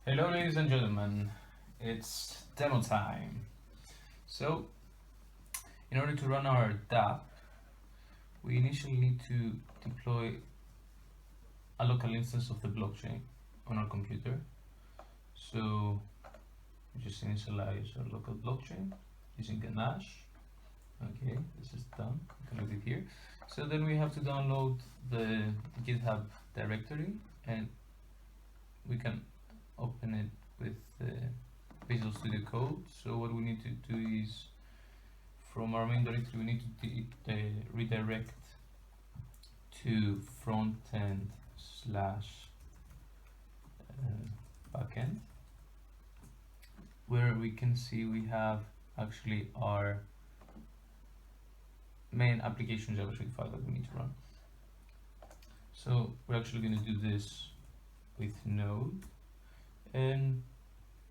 Hello ladies and gentlemen, it's demo time. So, in order to run our dApp, we initially need to deploy a local instance of the blockchain on our computer. So, we just initialize our local blockchain using ganache. Okay, this is done. You can leave it here. So then we have to download the GitHub directory, and we can open it with Visual Studio Code. So what we need to do is, from our main directory, we need to redirect to frontend slash backend, where we can see we have actually our main application JavaScript file that we need to run. So we're actually going to do this with Node, and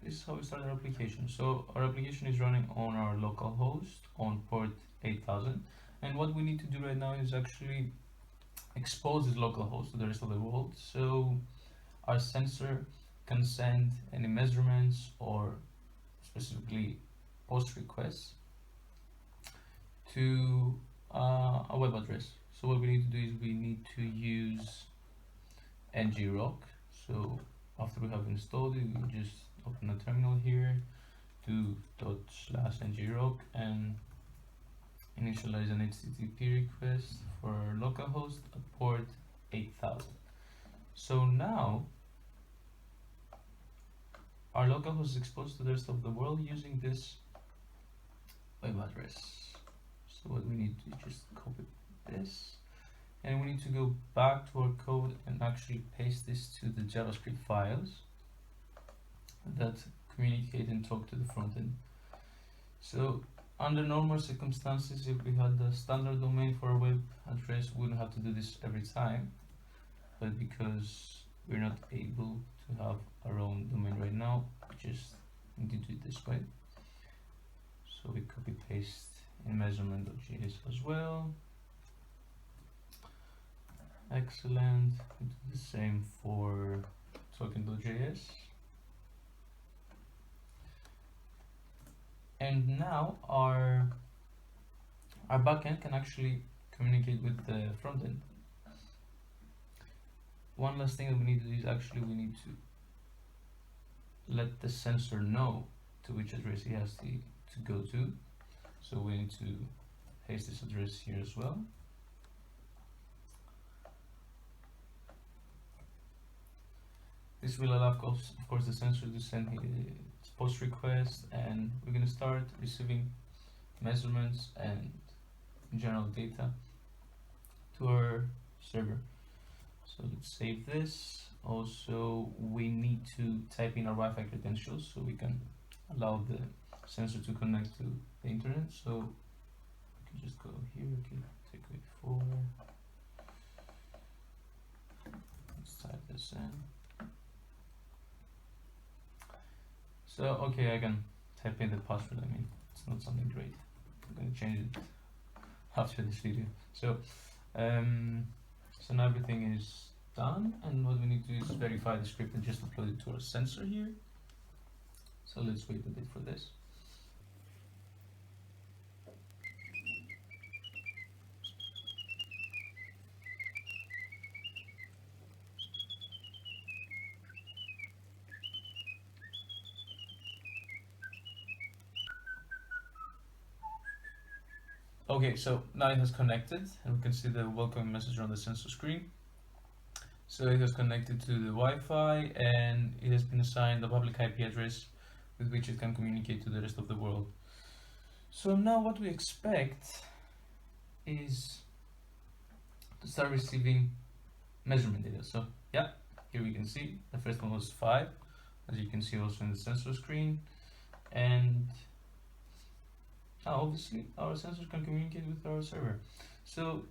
this is how we start our application. So our application is running on our local host on port 8000, and what we need to do right now is actually expose this local host to the rest of the world, so our sensor can send any measurements or specifically post requests to a web address. So what we need to do is we need to use ngrok. So after we have installed it, we just open a terminal here, do /ngrok and initialize an HTTP request for localhost at port 8000. So now our localhost is exposed to the rest of the world using this web address. So what we need to just copy this, and we need to go back to our code and actually paste this to the JavaScript files that communicate and talk to the front end. So under normal circumstances, if we had the standard domain for our web address, we wouldn't have to do this every time, but because we're not able to have our own domain right now, we just need to do it this way. So we copy paste in measurement.js as well. Excellent. We do the same for token.js. And now our backend can actually communicate with the front end. One last thing that we need to do is actually we need to let the sensor know to which address he has to go to. So we need to paste this address here as well. This will allow, of course, the sensor to send its post request, and we're going to start receiving measurements and general data to our server. So let's save this. Also, we need to type in our Wi-Fi credentials so we can allow the sensor to connect to the internet. So we can just go here, okay, take it 4. Let's type this in. So okay, I can type in the password. I mean, it's not something great. I'm going to change it after this video. So so now everything is done, and what we need to do is verify the script and just upload it to our sensor here. So let's wait a bit for this. Okay, so now it has connected, and we can see the welcome message on the sensor screen. So it has connected to the Wi-Fi, and it has been assigned a public IP address with which it can communicate to the rest of the world. So now what we expect is to start receiving measurement data. So yeah, here we can see the first one was 5, as you can see also in the sensor screen, and now obviously our sensor can communicate with our server. So